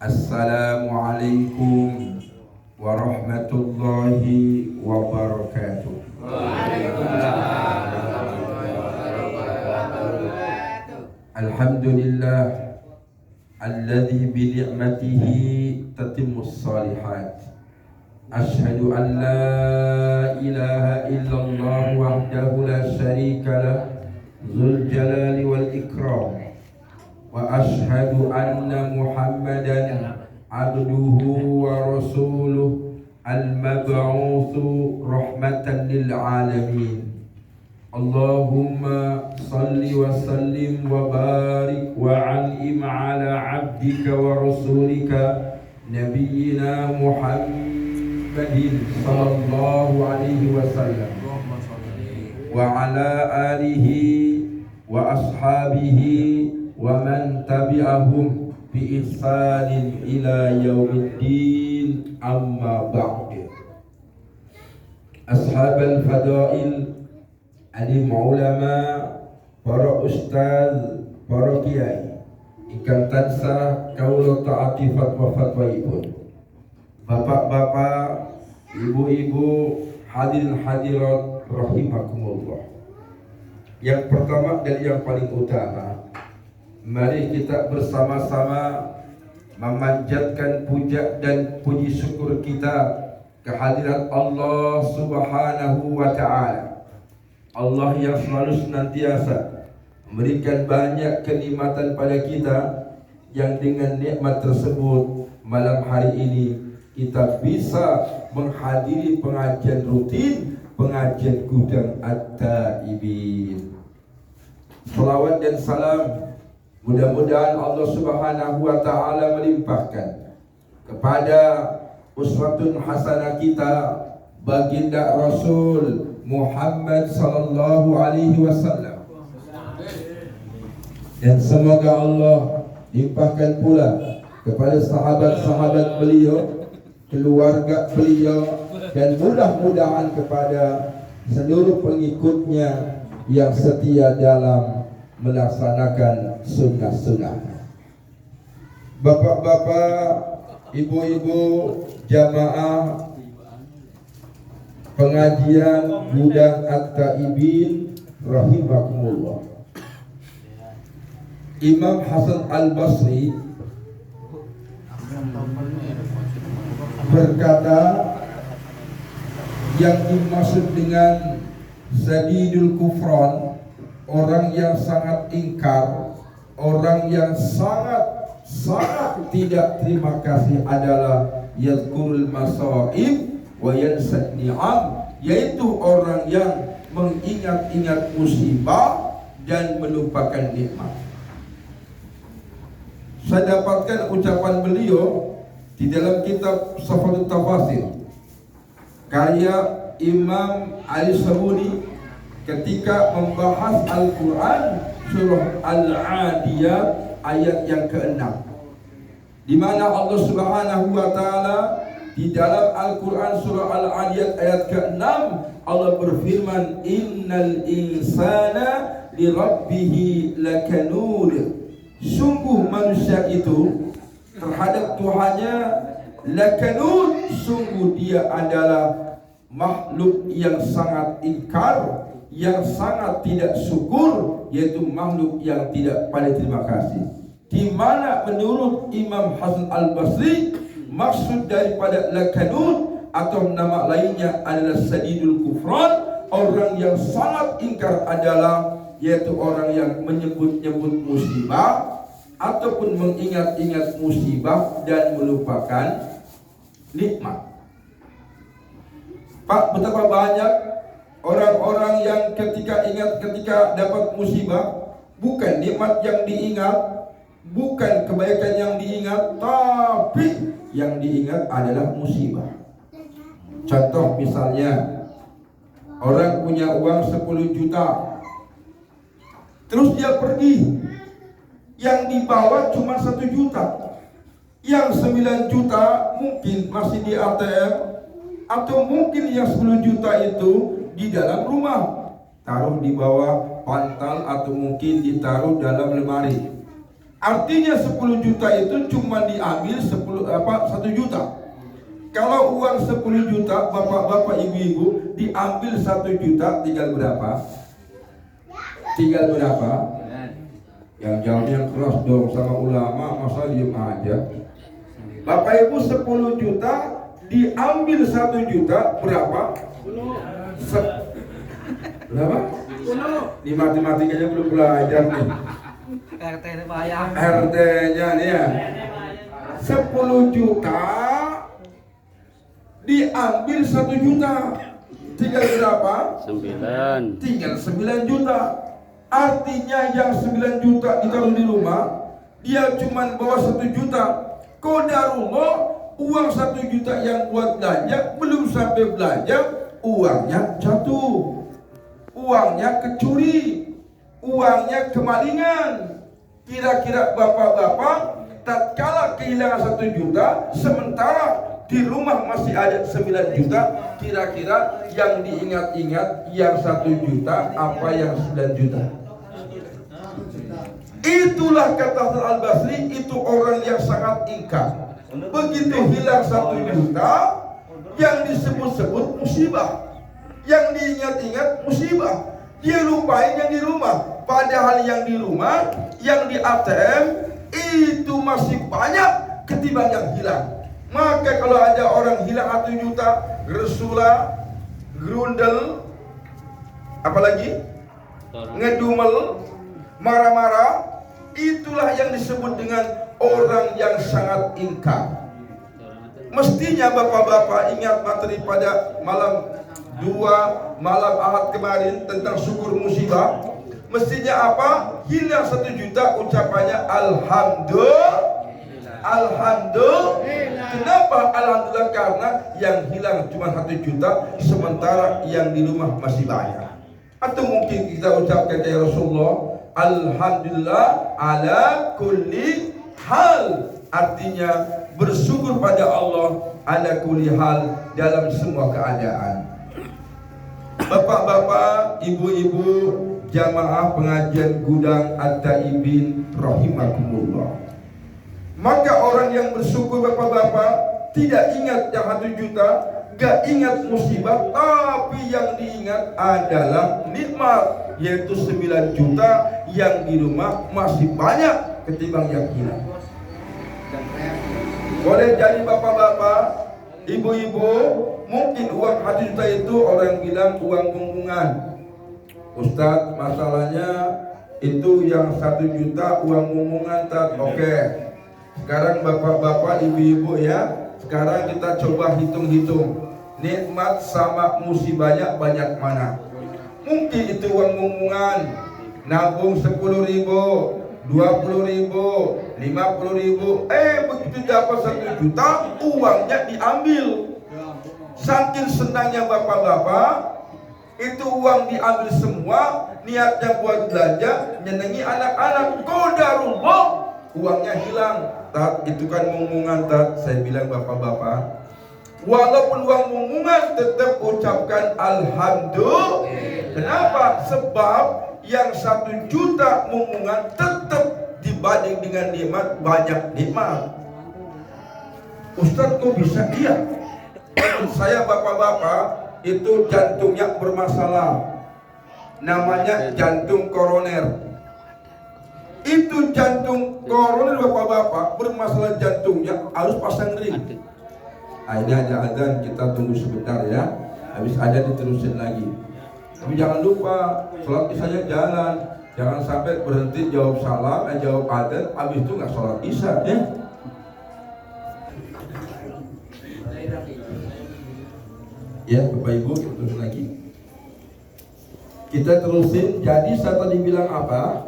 Assalamualaikum warahmatullahi wabarakatuh. Alhamdulillah alladzi bi ni'matihi tatimmus shalihat. Ashhadu an la ilaha illallah wahdahu la syarika lah dzul jalali wal ikram. Wa ashhadu anna Muhammadan abduhu wa rasuluh al-mab'utsu rahmatan lil alamin. Allahumma salli wa sallim wa barik wa an'im ala abdika wa rasulika nabiyyina Muhammadin sallallahu alaihi wasallam wa ala alihi wa ashabihi wa man tabi'ahum bi ihsanin ila yaumiddin, amma ba'd. Ashabal fadail, alim ulama, para ustaz, para kiai ingkang tansah kaula taati fatwa-fatwaipun, bapak-bapak, ibu-ibu, hadirin hadirat rahimakumullah. Yang pertama dan yang paling utama, mari kita bersama-sama memanjatkan puja dan puji syukur kita kehadirat Allah Subhanahu wa ta'ala. Allah yang selalu senantiasa memberikan banyak kenikmatan pada kita, yang dengan nikmat tersebut malam hari ini kita bisa menghadiri pengajian rutin, pengajian gudang At-Taibin. Salawat dan salam mudah-mudahan Allah Subhanahu wa ta'ala melimpahkan kepada uswatun hasanah kita, baginda Rasul Muhammad sallallahu alaihi wasallam, dan semoga Allah limpahkan pula kepada sahabat-sahabat beliau, keluarga beliau, dan mudah-mudahan kepada seluruh pengikutnya yang setia dalam melaksanakan sunnah-sunnah. Bapak-bapak, ibu-ibu, jamaah pengajian gudang At-Taibin rahimakumullah. Imam Hasan Al-Basri berkata, yang dimaksud dengan sadidul kufran, orang yang sangat ingkar, orang yang sangat tidak terima kasih adalah yazkurul masaib wa yansad ni'am, yaitu orang yang mengingat-ingat musibah dan melupakan nikmat. Saya dapatkan ucapan beliau di dalam kitab Safatul Tafasir karya Imam Ali Sabuni ketika membahas Al-Quran surah Al-Adiyat ayat yang ke-6, di mana Allah Subhanahu wa ta'ala di dalam Al-Quran surah Al-Adiyat ayat ke-6 Allah berfirman, innal insana li rabbihi lakanud, sungguh manusia itu terhadap Tuhannya lakanud, sungguh dia adalah makhluk yang sangat ingkar, yang sangat tidak syukur, yaitu makhluk yang tidak pandai terima kasih. Di mana menurut Imam Hasan Al-Basri maksud daripada lakanud atau nama lainnya adalah sadidul kufran, orang yang sangat ingkar adalah yaitu orang yang menyebut-nyebut musibah ataupun mengingat-ingat musibah dan melupakan nikmat. Pak, betapa banyak orang-orang yang ketika dapat musibah, bukan nikmat yang diingat, bukan kebaikan yang diingat, tapi yang diingat adalah musibah. Contoh misalnya, orang punya uang 10 juta, terus dia pergi, yang dibawa cuma 1 juta, yang 9 juta mungkin masih di ATM, atau mungkin yang 10 juta itu di dalam rumah, taruh di bawah bantal atau mungkin ditaruh dalam lemari. Artinya 10 juta itu cuma diambil 1 juta. Kalau uang 10 juta, bapak-bapak, ibu-ibu, diambil 1 juta, tinggal berapa? Tinggal berapa? Yang jawabnya keras dong sama ulama, masa diem aja. Bapak ibu, 10 juta diambil 1 juta, berapa? Berapa? Di matematikanya belum belajar nih. RT-nya nih ya. 10 juta diambil 1 juta, tinggal berapa? 9. Tinggal 9 juta. Artinya yang 9 juta ditaruh di rumah, dia cuma bawa 1 juta. Qadarullah, uang 1 juta yang buat belanja belum sampai belanja, uangnya jatuh, uangnya kecuri, uangnya kemalingan. Kira-kira bapak-bapak tatkala kehilangan 1 juta, sementara di rumah masih ada 9 juta, kira-kira yang diingat-ingat yang 1 juta apa yang 9 juta? Itulah kata Hasan Al-Basri, itu orang yang sangat ingkar. Begitu hilang 1 juta, yang disebut-sebut musibah, yang diingat-ingat musibah. Dia lupain yang di rumah, padahal yang di rumah, yang di ATM itu masih banyak ketimbang yang hilang. Maka kalau ada orang hilang 1 juta, gersula, grundel, apalagi ngedumel, marah-marah, itulah yang disebut dengan orang yang sangat ingkar. Mestinya bapak-bapak ingat materi pada malam 2 malam Ahad kemarin tentang syukur musibah. Mestinya apa? Hilang 1 juta, ucapannya alhamdulillah. Alhamdulillah. Kenapa alhamdulillah? Karena yang hilang cuma 1 juta, sementara yang di rumah masih banyak. Atau mungkin kita ucapkan ya Rasulullah, alhamdulillah ala kulli hal. Artinya bersyukur pada Allah ala kulli hal, dalam semua keadaan. Bapak-bapak, ibu-ibu, jamaah pengajian Gudang At-Taibin rahimakumullah. Maka orang yang bersyukur bapak-bapak tidak ingat yang 1 juta, gak ingat musibah, tapi yang diingat adalah nikmat, yaitu 9 juta yang di rumah masih banyak ketimbang yang hilang. Boleh jadi bapak-bapak, ibu-ibu, mungkin uang 1 juta itu orang bilang uang mungkungan. Ustadz, masalahnya itu yang 1 juta uang mungkungan, oke. Sekarang bapak-bapak, ibu-ibu ya, sekarang kita coba hitung-hitung nikmat sama musibahnya banyak mana. Mungkin itu uang mungkungan, nabung 10.000, 20.000, 50.000, begitu dapat 1 juta, uangnya diambil. Saking senangnya bapak-bapak, itu uang diambil semua, niatnya buat belanja, nyenengi anak-anak. Qadarullah, uangnya hilang. Tat, itu kan mungkungan, Tat. Saya bilang bapak-bapak, walaupun uang mungkungan tetap ucapkan alhamdulillah. Kenapa? Sebab yang 1 juta mungkungan tetap dibanding dengan nikmat banyak nikmat. Ustadz kok bisa? Iya. Menurut saya bapak-bapak itu jantungnya bermasalah. Namanya jantung koroner. Itu jantung koroner bapak-bapak bermasalah jantungnya, harus pasang ring. Nah, ini ada azan, kita tunggu sebentar ya. Habis ada diterusin lagi. Tapi jangan lupa sholat isya jalan. Jangan sampai berhenti jawab salam, jawab adzan, habis itu nggak sholat isya ya. Ya Bapak Ibu, terus lagi. Kita terusin. Jadi saya tadi bilang apa?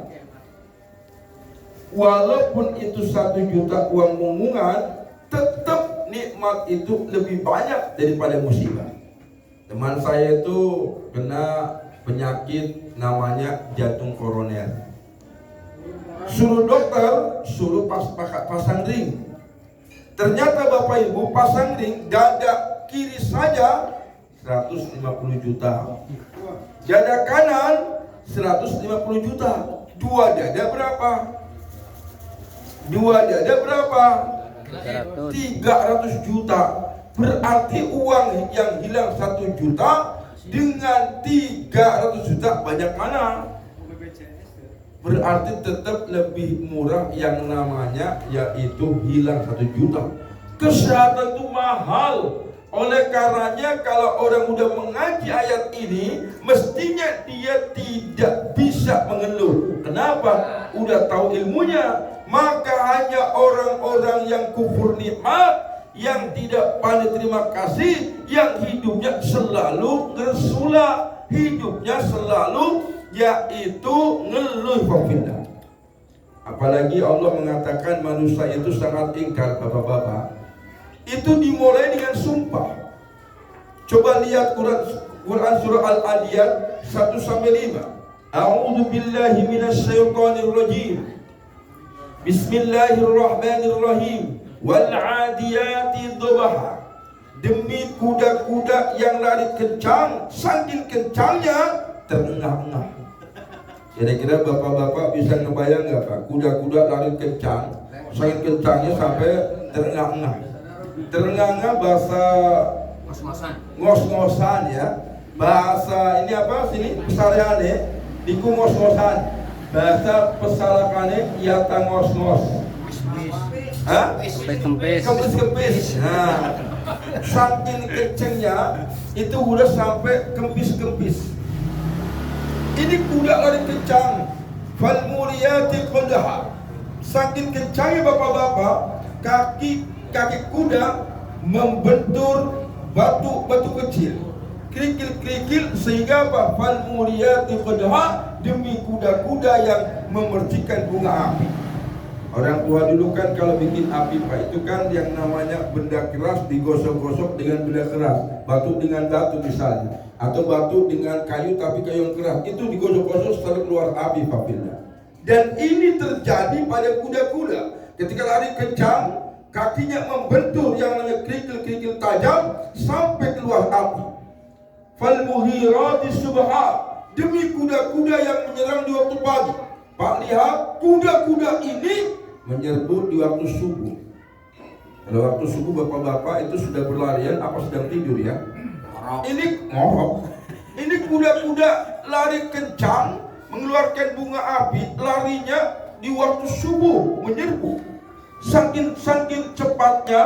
Walaupun itu 1 juta uang mungkungan, tetap nikmat itu lebih banyak daripada musibah. Teman saya itu kena penyakit namanya jantung koroner. Suruh dokter, suruh pasang ring. Ternyata Bapak Ibu pasang ring dada kiri saja 150 juta. Dada kanan 150 juta. Dua dada berapa? Dua dia ada berapa? 300. 300 juta. Berarti uang yang hilang 1 juta dengan 300 juta banyak mana? Berarti tetap lebih murah yang namanya yaitu hilang 1 juta. Kesehatan itu mahal. Oleh karenanya kalau orang udah mengaji ayat ini, mestinya dia tidak bisa mengeluh. Kenapa? Udah tahu ilmunya. Maka hanya orang-orang yang kufur nikmat, yang tidak pandai terima kasih, yang hidupnya selalu gersula, hidupnya selalu yaitu ngeluh fafillah. Apalagi Allah mengatakan manusia itu sangat ingkar, bapak-bapak. Itu dimulai dengan sumpah. Coba lihat Quran surah Al-Adiyat 1-5. A'udzu billahi minasyaitonir rajim. Bismillahirrahmanirrahim. Wal 'adiyati dhabha. Demi kuda-kuda yang lari kencang, saking kencangnya terengah-engah. Kira-kira bapak-bapak bisa ngebayang nggak Pak? Kuda-kuda lari kencang, saking kencangnya sampai terengah-engah. Terengah-engah bahasa ngos-ngosan ya. Bahasa ini apa sini? Pesaliane, diku ngos-ngosan. Bahasa pesalakane yata ngos-ngos. Hah? Kempis-kempis. Nah, saking kencengnya itu udah sampai kempis-kempis. Ini kuda lari kencang. Fal muriyati qadha. Saking kencangnya bapak-bapak, kaki kuda membentur batu kecil, kerikil-kerikil, sehingga apa? Fal muriyati qadha, demi kuda-kuda yang memercikan bunga api. Orang tua dulu kan kalau bikin api Pak, itu kan yang namanya benda keras digosok-gosok dengan benda keras, batu dengan batu misalnya, atau batu dengan kayu tapi kayu yang keras, itu digosok-gosok setelah keluar api Pak. Dan ini terjadi pada kuda-kuda ketika lari kencang, kakinya membentur yang namanya kerikil-kerikil tajam sampai keluar api. Fal muhirati subha, demi kuda-kuda yang menyerang di waktu pagi. Pak lihat, kuda-kuda ini menyerbu di waktu subuh. Kalau waktu subuh bapak-bapak itu sudah berlarian apa sedang tidur ya? Ini ngorok. Ini kuda-kuda lari kencang, mengeluarkan bunga api, larinya di waktu subuh menyerbu. Saking cepatnya,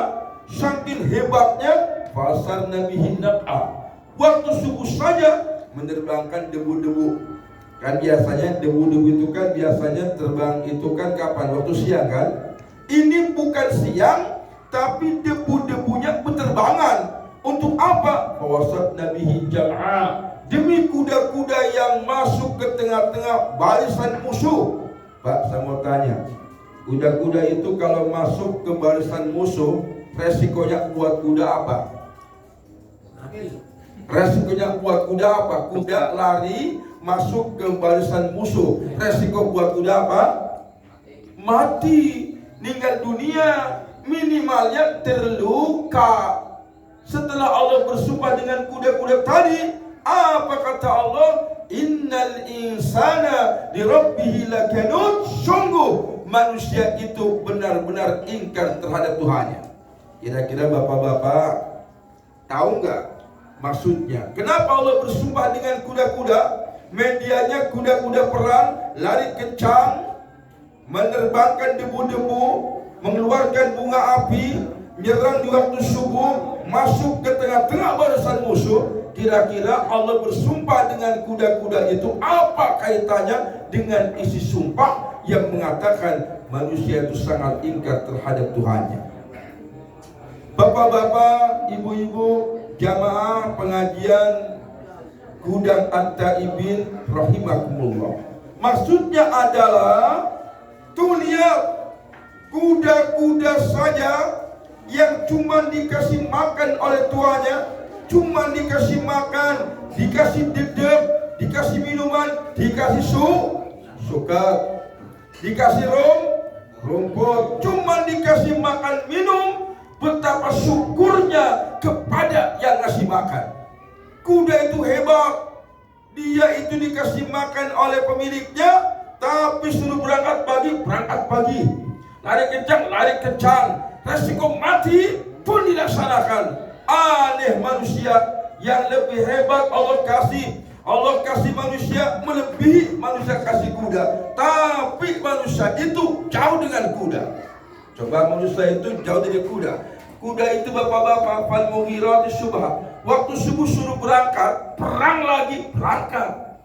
saking hebatnya, fasar nabihin naq'a. Waktu subuh saja menerbangkan debu-debu. Kan biasanya debu-debu itu kan biasanya terbang itu kan kapan? Waktu siang kan? Ini bukan siang, tapi debu-debunya berterbangan. Untuk apa? Fawasat nabihi jam'a, demi kuda-kuda yang masuk ke tengah-tengah barisan musuh. Pak, saya mau tanya, kuda-kuda itu kalau masuk ke barisan musuh, resikonya buat kuda apa? Resikonya buat kuda apa? Kuda lari masuk ke barisan musuh, resiko buat kuda apa? Mati, meninggal dunia, minimalnya terluka. Setelah Allah bersumpah dengan kuda-kuda tadi, apa kata Allah? Innal insana li rabbih lakanud. Sungguh manusia itu benar-benar ingkar terhadap Tuhannya. Kira-kira bapak-bapak tahu nggak maksudnya? Kenapa Allah bersumpah dengan kuda-kuda? Medianya kuda-kuda perang, lari kencang, menerbangkan debu-debu, mengeluarkan bunga api, menyerang di waktu subuh, masuk ke tengah-tengah barisan musuh. Kira-kira Allah bersumpah dengan kuda-kuda itu, apa kaitannya dengan isi sumpah yang mengatakan manusia itu sangat ingkar terhadap Tuhannya? Bapak-bapak, ibu-ibu, jamaah pengajian Gudang At-Taibin rahimakumullah. Maksudnya adalah tuh lihat, kuda-kuda saja yang cuma dikasih makan oleh tuannya, cuma dikasih makan, dikasih dedek, dikasih minuman, dikasih sukat, dikasih rumput, cuma dikasih makan minum, betapa syukurnya kepada yang ngasih makan. Kuda itu hebat, dia itu dikasih makan oleh pemiliknya, tapi suruh berangkat pagi, lari kencang, resiko mati pun dilaksanakan. Aneh manusia yang lebih hebat Allah kasih manusia melebihi manusia kasih kuda. Tapi manusia itu jauh dengan kuda. Coba manusia itu jauh dari kuda. Kuda itu bapak-bapak fal mughirati subha. Waktu subuh suruh berangkat, perang lagi berangkat.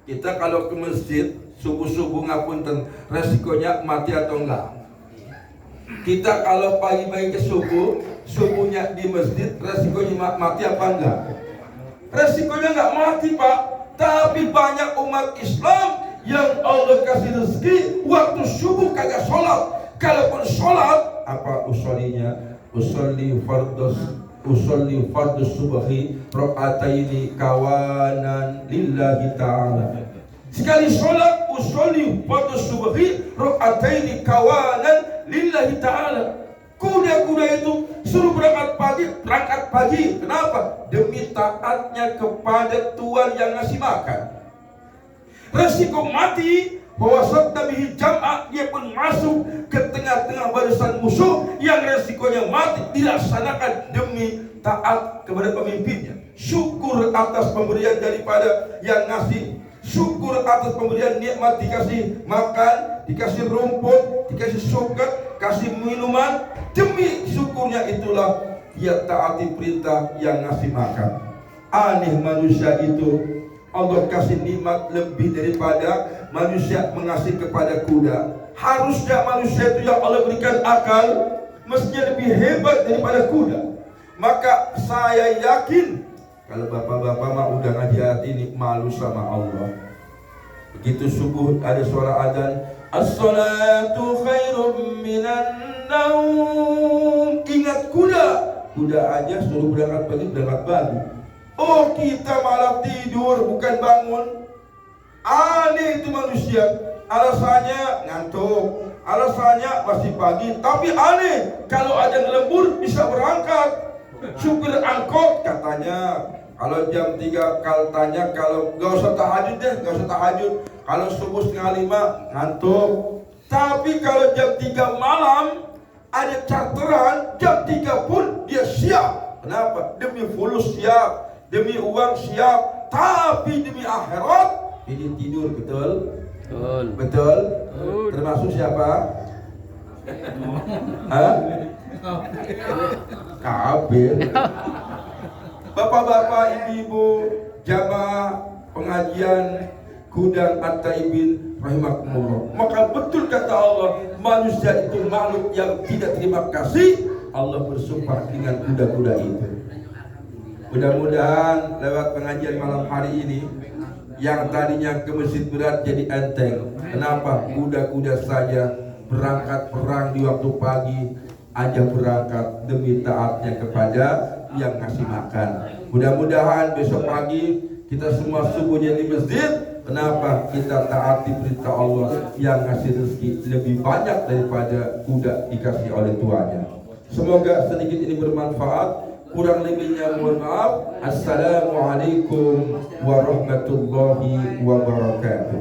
Kita kalau ke masjid subuh-subuh ngapunten, resikonya mati atau enggak? Kita kalau pagi-pagi ke subuhnya di masjid, resikonya mati apa enggak? Resikonya enggak mati, Pak. Tapi banyak umat Islam yang Allah kasih rezeki waktu subuh kagak sholat. Kalaupun sholat, apa usolinya? Usolli fardus subhi rakaataini kawanan lillahi ta'ala. Sekali sholat usolli fardus subhi rakaataini kawanan lillahi ta'ala. Kuda-kuda itu suruh berangkat pagi. Kenapa? Demi taatnya kepada Tuhan yang ngasih makan. Resiko mati bahwa bihi jam'ah, dia pun masuk ke tengah-tengah barisan musuh yang resikonya mati dilaksanakan demi taat kepada pemimpinnya. Syukur atas pemberian daripada yang ngasih. Syukur atas pemberian nikmat, dikasih makan, dikasih rumput, dikasih suket, kasih minuman. Demi syukurnya itulah dia taati perintah yang ngasih makan. Aneh manusia itu, Allah kasih nikmat lebih daripada manusia mengasih kepada kuda. Harusnya manusia itu yang Allah berikan akal mestinya lebih hebat daripada kuda. Maka saya yakin kalau bapak-bapak mah udah ngaji hati ini malu sama Allah. Begitu subuh ada suara adzan, as-salatu khairum minan naum. Ingat kuda aja suruh berangkat pagi. Oh, kita malah tidur bukan bangun. Aneh itu manusia. Alasannya ngantuk, alasannya masih pagi. Tapi aneh, kalau adzan lembur bisa berangkat. Supir angkot katanya kalau jam 3 kaltanya, kalau gak usah tahajud. Kalau subuh 4:30 ngantuk. Tapi kalau jam 3 malam ada charteran, jam 3 pun dia siap. Kenapa? Demi fulus siap, demi uang siap. Tapi demi akhirat ini tidur. Betul. Termasuk siapa? Kafir. Bapak-bapak, ibu-ibu, jamaah pengajian Gudang At-Taibin rahimakumullah. Maka betul kata Allah, manusia itu makhluk yang tidak terima kasih. Allah bersumpah dengan kuda-kuda itu. Mudah-mudahan lewat pengajian malam hari ini, yang tadinya ke masjid berat jadi enteng. Kenapa? Kuda-kuda saja berangkat perang di waktu pagi aja berangkat demi taatnya kepada yang ngasih makan. Mudah-mudahan besok pagi kita semua subuhnya di masjid. Kenapa? Kita taati perintah Allah yang ngasih rezeki lebih banyak daripada kuda dikasih oleh tuannya. Semoga sedikit ini bermanfaat. Kurang lebihnya mohon maaf. Assalamualaikum warahmatullahi wabarakatuh.